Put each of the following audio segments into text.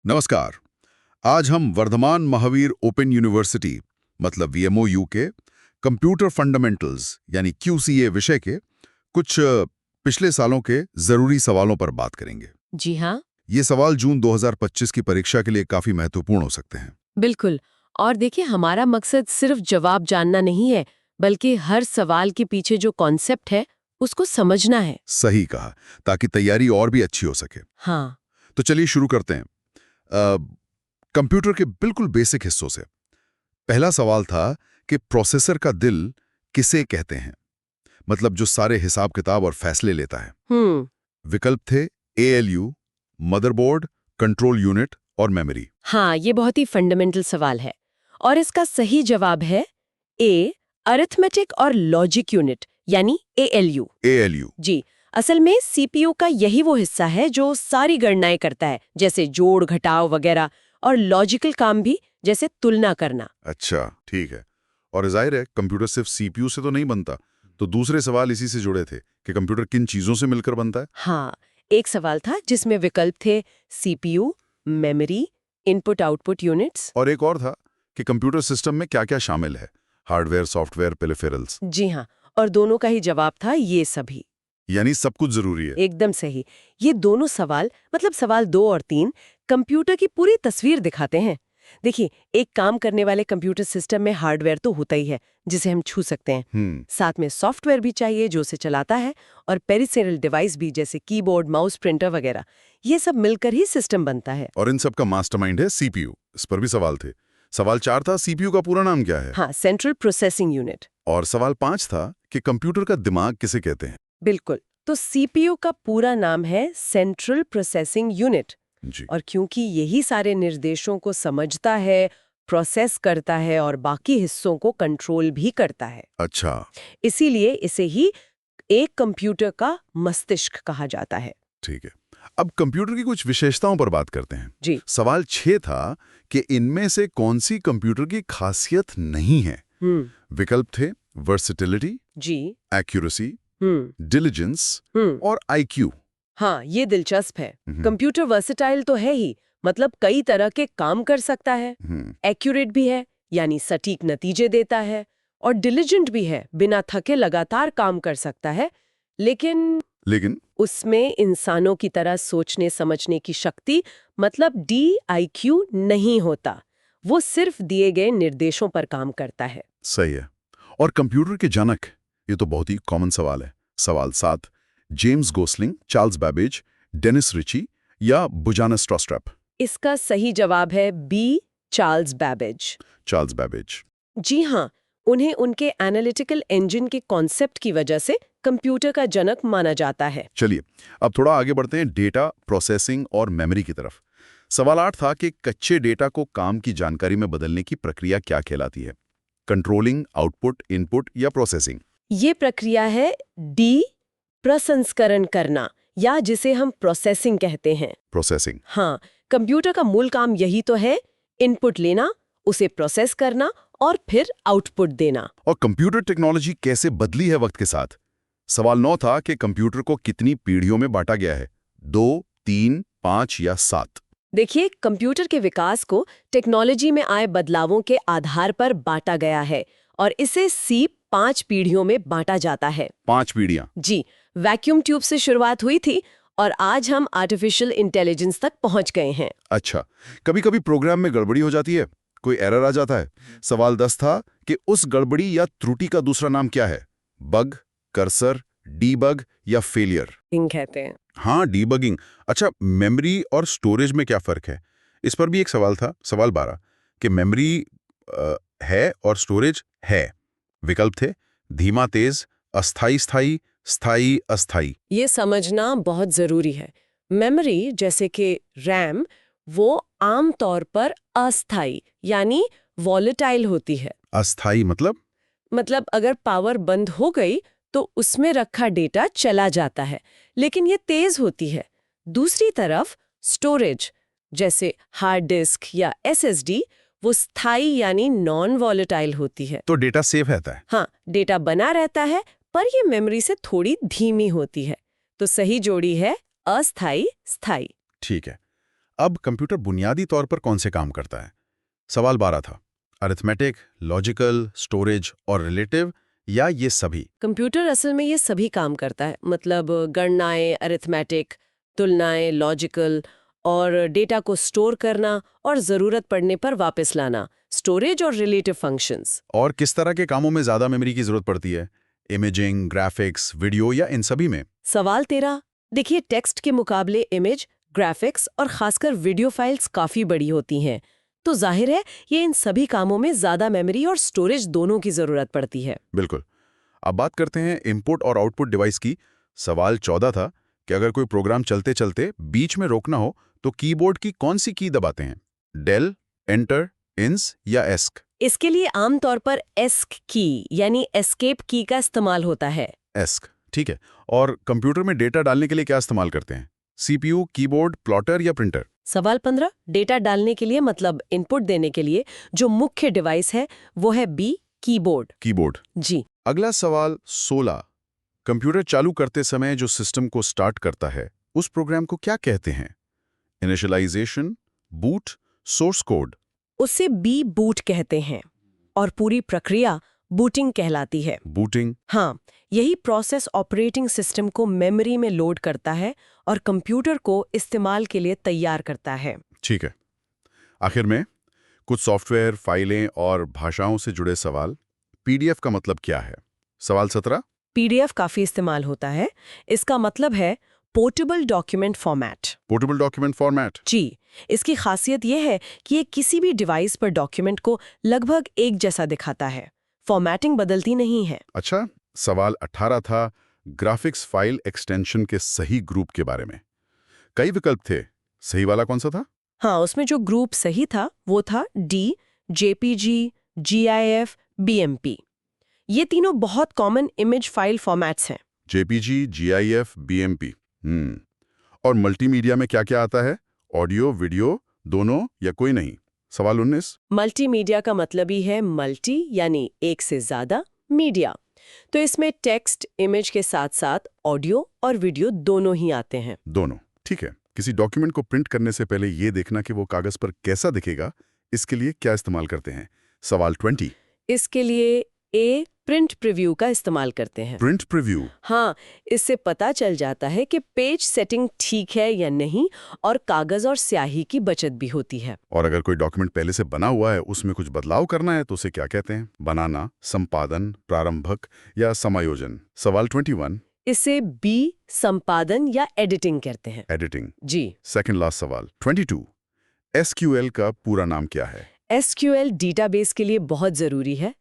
नमस्कार। आज हम वर्धमान महावीर ओपन यूनिवर्सिटी मतलब वीएमओयू के कंप्यूटर फंडामेंटल्स यानी क्यूसीए विषय के कुछ पिछले सालों के जरूरी सवालों पर बात करेंगे। जी हाँ, ये सवाल जून 2025 की परीक्षा के लिए काफी महत्वपूर्ण हो सकते हैं। बिल्कुल। और देखिए, हमारा मकसद सिर्फ जवाब जानना नहीं है, बल्कि हर सवाल के पीछे जो कॉन्सेप्ट है उसको समझना है। सही कहा, ताकि तैयारी और भी अच्छी हो सके। हाँ, तो चलिए शुरू करते हैं। कंप्यूटर के बिल्कुल बेसिक हिस्सों से। पहला सवाल था कि प्रोसेसर का दिल किसे कहते हैं, मतलब जो सारे हिसाब किताब और फैसले लेता है। विकल्प थे एएलयू, मदरबोर्ड, कंट्रोल यूनिट और मेमोरी। हाँ, ये बहुत ही फंडामेंटल सवाल है। और इसका सही जवाब है ए, अरिथमेटिक और लॉजिक यूनिट यानी एएलयू। एएलयू। जी, असल में सीपीयू का यही वो हिस्सा है जो सारी गणनाएं करता है, जैसे जोड़ घटाव वगैरह, और लॉजिकल काम भी, जैसे तुलना करना। अच्छा, ठीक है। और जाहिर है कंप्यूटर सिर्फ सीपीयू से तो नहीं बनता, तो दूसरे सवाल इसी से जुड़े थे कि कंप्यूटर किन चीजों से मिलकर बनता है। हाँ, एक सवाल था जिसमें विकल्प थे CPU, memory, input output units. और एक और था कि कंप्यूटर सिस्टम में क्या क्या शामिल है, हार्डवेयर, सॉफ्टवेयर, पेरिफेरल्स। जी हाँ, और दोनों का ही जवाब था ये सभी। यानी सब कुछ जरूरी है। एकदम सही। ये दोनों सवाल, मतलब सवाल 2 और 3, कंप्यूटर की पूरी तस्वीर दिखाते हैं। देखिए, एक काम करने वाले कंप्यूटर सिस्टम में हार्डवेयर तो होता ही है, जिसे हम छू सकते हैं। साथ में सॉफ्टवेयर भी चाहिए जो उसे चलाता है, और पेरिफेरल डिवाइस भी, जैसे कीबोर्ड, माउस, प्रिंटर वगैरह। ये सब मिलकर ही सिस्टम बनता है। और इन सब का मास्टरमाइंड है सीपीयू। इस पर भी सवाल थे। सवाल 4 था सीपीयू का पूरा नाम क्या है। हाँ, सेंट्रल प्रोसेसिंग यूनिट। और सवाल 5 था कि कंप्यूटर का दिमाग किसे कहते हैं। बिल्कुल। तो सीपीयू का पूरा नाम है सेंट्रल प्रोसेसिंग यूनिट। जी। और क्योंकि यही सारे निर्देशों को समझता है, प्रोसेस करता है और बाकी हिस्सों को कंट्रोल भी करता है, अच्छा, इसीलिए इसे ही एक कंप्यूटर का मस्तिष्क कहा जाता है। ठीक है। अब कंप्यूटर की कुछ विशेषताओं पर बात करते हैं। जी। सवाल 6 था कि इनमें से कौन सी कंप्यूटर की खासियत नहीं है। विकल्प थे वर्सेटिलिटी, जी। एक्यूरेसी, हम्म। डिलिजेंस हम्म। और आईक्यू। हाँ, ये दिलचस्प है। कंप्यूटर वर्सेटाइल तो है ही, मतलब कई तरह के काम कर सकता है। एक्यूरेट भी है, यानी सटीक नतीजे देता है। और डिलिजेंट भी है, बिना थके लगातार काम कर सकता है। लेकिन उसमें इंसानों की तरह सोचने समझने की शक्ति, मतलब DIQ नहीं होता। वो सिर्फ दिए गए निर्देशों पर काम करता है। सही है। और कंप्यूटर के जनक, ये तो बहुत ही कॉमन सवाल है। सवाल 7, James Gosling, Charles Babbage, Dennis Ritchie या बुजाना स्ट्रॉस्ट्रैप। इसका सही जवाब है B, Charles Babbage. Charles Babbage. जी हाँ, उन्हें उनके एनालिटिकल इंजन के कॉन्सेप्ट की वजह से कंप्यूटर का जनक माना जाता है। चलिए अब थोड़ा आगे बढ़ते हैं डेटा प्रोसेसिंग और मेमोरी की तरफ। सवाल 8 था कि कच्चे डेटा को काम की जानकारी में बदलने की प्रक्रिया क्या कहलाती है। कंट्रोलिंग, आउटपुट, इनपुट या प्रोसेसिंग। ये प्रक्रिया है डी, प्रसंस्करण करना, या जिसे हम प्रोसेसिंग कहते हैं। प्रोसेसिंग। हाँ, कंप्यूटर का मूल काम यही तो है, इनपुट लेना, उसे प्रोसेस करना और फिर आउटपुट देना। और कंप्यूटर टेक्नोलॉजी कैसे बदली है वक्त के साथ। सवाल 9 था कि कंप्यूटर को कितनी पीढ़ियों में बांटा गया है, 2, 3, 5 या 7। देखिए, कंप्यूटर के विकास को टेक्नोलॉजी में आए बदलावों के आधार पर बांटा गया है, और इसे 5 पीढ़ियों में बांटा जाता है। 5 पीढ़ियां। जी, वैक्यूम ट्यूब से शुरुआत हुई थी और आज हम आर्टिफिशियल इंटेलिजेंस तक पहुंच गए हैं। अच्छा, कभी कभी प्रोग्राम में गड़बड़ी हो जाती है, कोई एरर आ जाता है। सवाल 10 था कि उस गड़बड़ी या त्रुटि का दूसरा नाम क्या है। बग, कर्सर, डीबग या फेलियर। कहते हैं। हाँ, डीबगिंग। अच्छा, मेमोरी और स्टोरेज में क्या फर्क है, इस पर भी एक सवाल था। सवाल 12 कि मेमोरी है और स्टोरेज है। विकल्प थे धीमा तेज, अस्थाई स्थाई, स्थाई अस्थाई। ये समझना बहुत जरूरी है। मेमोरी, जैसे कि रैम, वो आम तौर पर अस्थाई यानी वॉलेटाइल होती है। अस्थाई मतलब अगर पावर बंद हो गई तो उसमें रखा डेटा चला जाता है, लेकिन ये तेज होती है। दूसरी तरफ स्टोरेज, जैसे हार्ड डिस्क या SSD, वो स्थाई यानी नॉन वॉलेटाइल होती है। तो डेटा सेफ रहता है। हाँ, डेटा बना रहता है, पर ये मेमोरी से थोड़ी धीमी होती है। तो सही जोड़ी है अस्थाई स्थाई। ठीक है। अब कंप्यूटर बुनियादी तौर पर कौन से काम करता है? सवाल 12 था। अरिथमेटिक, लॉजिकल, स्टोरेज और रिलेटिव, या ये सभी? कंप्यूटर असल में ये सभी काम करता है, मतलब गणनाएं, अरिथमेटिक, तुलनाएं, लॉजिकल और डेटा को स्टोर करना और जरूरत पड़ने पर वापस लाना, स्टोरेज और रिलेटिव फंक्शंस। और किस तरह के कामों में ज़्यादा मेमोरी की ज़रूरत पड़ती है? इमेजिंग, ग्राफिक्स, वीडियो या इन सभी में? सवाल 13। देखिए, टेक्स्ट के मुकाबले इमेज, ग्राफिक्स और खासकर वीडियो फाइल्स काफी बड़ी होती हैं, तो जाहिर है ये इन सभी कामों में ज्यादा मेमोरी और स्टोरेज दोनों की जरूरत पड़ती है। बिल्कुल। अब बात करते हैं इनपुट और आउटपुट डिवाइस की। सवाल 14 था कि अगर कोई प्रोग्राम चलते चलते बीच में रोकना हो तो कीबोर्ड की कौन सी की दबाते हैं? डेल, एंटर, इंस या एस्क? इसके लिए आमतौर पर एस्क की यानी एस्केप की का इस्तेमाल होता है। एस्क, ठीक है। और कंप्यूटर में डेटा डालने के लिए क्या इस्तेमाल करते हैं? सीपीयू, कीबोर्ड, प्लॉटर या प्रिंटर? सवाल 15। डेटा डालने के लिए मतलब इनपुट देने के लिए जो मुख्य डिवाइस है वो है बी, कीबोर्ड। कीबोर्ड। जी। अगला सवाल 16। कंप्यूटर चालू करते समय जो सिस्टम को स्टार्ट करता है उस प्रोग्राम को क्या कहते हैं? Initialization, boot, source code? उसे बी बूट कहते हैं और पूरी प्रक्रिया बूटिंग कहलाती है। बूटिंग। हाँ, यही प्रोसेस ऑपरेटिंग सिस्टम को मेमोरी में लोड करता है और कंप्यूटर को इस्तेमाल के लिए तैयार करता है। ठीक है। आखिर में कुछ सॉफ्टवेयर, फाइलें और भाषाओं से जुड़े सवाल। पीडीएफ का मतलब क्या है? सवाल 17। पीडीएफ काफी इस्तेमाल होता है। इसका मतलब है portable document format. Portable document format. जी, इसकी खासियत यह है कि ये किसी भी डिवाइस पर डॉक्यूमेंट को लगभग एक जैसा दिखाता है, फॉर्मेटिंग बदलती नहीं है। अच्छा। सवाल 18 था ग्राफिक्स फाइल एक्सटेंशन के सही ग्रुप के बारे में। कई विकल्प थे, सही वाला कौन सा था? हाँ, उसमें जो ग्रुप सही था वो था डी, जेपीजी, जीआईएफ, बीएमपी। ये तीनों बहुत कॉमन इमेज फाइल फॉर्मेट्स हैं। JPG, GIF, BMP. और मल्टीमीडिया में क्या क्या आता है? ऑडियो, वीडियो, दोनों या कोई नहीं? सवाल 19। मल्टीमीडिया का मतलब ही है मल्टी यानी एक से ज्यादा, मीडिया। तो इसमें टेक्स्ट, इमेज के साथ साथ ऑडियो और वीडियो दोनों ही आते हैं। दोनों, ठीक है। किसी डॉक्यूमेंट को प्रिंट करने से पहले ये देखना कि वो कागज पर कैसा दिखेगा, इसके लिए क्या इस्तेमाल करते हैं? सवाल 20। इसके लिए ए प्रिंट प्रीव्यू का इस्तेमाल करते हैं। Print preview? हाँ, इससे पता चल जाता है कि पेज सेटिंग ठीक है या नहीं और कागज और स्याही की बचत भी होती है। और अगर कोई डॉक्यूमेंट पहले से बना हुआ है, उसमें कुछ बदलाव करना है तो उसे क्या कहते हैं? बनाना, संपादन, प्रारंभक या समायोजन? सवाल 21। इसे बी संपादन या एडिटिंग कहते हैं। एडिटिंग। जी। सेकंड लास्ट सवाल 22। एसक्यूएल का पूरा नाम क्या है? एसक्यूएल डेटाबेस के लिए बहुत जरूरी है।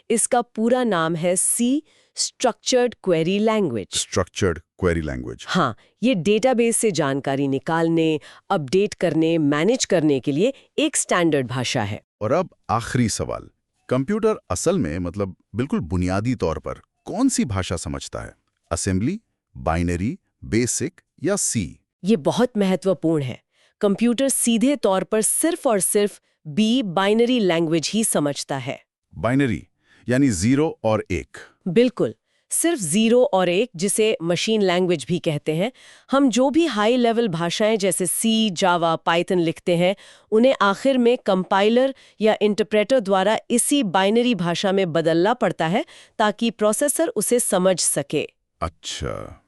इसका पूरा नाम है C structured query language. Structured query language. हाँ, ये डेटाबेस से जानकारी निकालने, अपडेट करने, मैनेज करने के लिए एक स्टैंडर्ड भाषा है। और अब आखिरी सवाल। कंप्यूटर असल में मतलब बिल्कुल बुनियादी तौर पर कौन सी भाषा समझता है? असेंबली, बाइनरी, बेसिक या सी? ये बहुत महत्वपूर्ण है। कंप्यूटर सीधे तौर पर सिर्फ और सिर्फ बी बाइनरी लैंग्वेज ही समझता है। बाइनरी यानी 0 और 1? बिल्कुल, सिर्फ 0 और 1, जिसे मशीन लैंग्वेज भी कहते हैं। हम जो भी हाई लेवल भाषाएं जैसे सी, जावा, पाइथन लिखते हैं, उन्हें आखिर में कंपाइलर या इंटरप्रेटर द्वारा इसी बाइनरी भाषा में बदलना पड़ता है ताकि प्रोसेसर उसे समझ सके। अच्छा,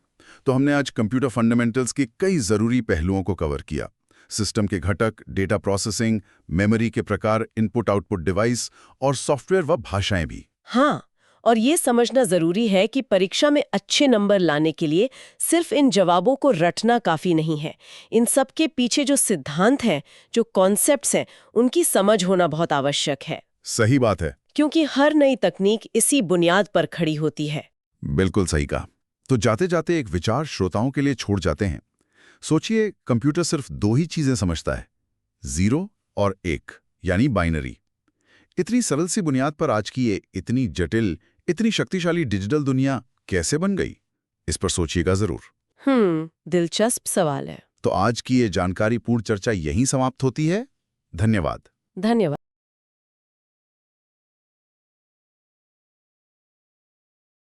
तो हमने आज कंप्यूटर फंडामेंटल्स के कई जरूरी पहलुओं को कवर किया। सिस्टम के घटक, डेटा प्रोसेसिंग, मेमोरी के प्रकार, इनपुट आउटपुट डिवाइस और सॉफ्टवेयर व भाषाएं भी। हाँ, और ये समझना जरूरी है कि परीक्षा में अच्छे नंबर लाने के लिए सिर्फ इन जवाबों को रटना काफी नहीं है। इन सब के पीछे जो सिद्धांत हैं, जो कॉन्सेप्ट्स हैं, उनकी समझ होना बहुत आवश्यक है। सही बात है। क्योंकि हर नई तकनीक इसी बुनियाद पर खड़ी होती है। बिल्कुल सही कहा। तो जाते जाते एक विचार श्रोताओं के लिए छोड़ जाते हैं। सोचिए, कंप्यूटर सिर्फ 2 ही चीजें समझता है, 0 और 1 यानी बाइनरी। इतनी सरल सी बुनियाद पर आज की ये इतनी जटिल, इतनी शक्तिशाली डिजिटल दुनिया कैसे बन गई? इस पर सोचिएगा जरूर। दिलचस्प सवाल है। तो आज की ये जानकारीपूर्ण चर्चा यहीं समाप्त होती है। धन्यवाद। धन्यवाद।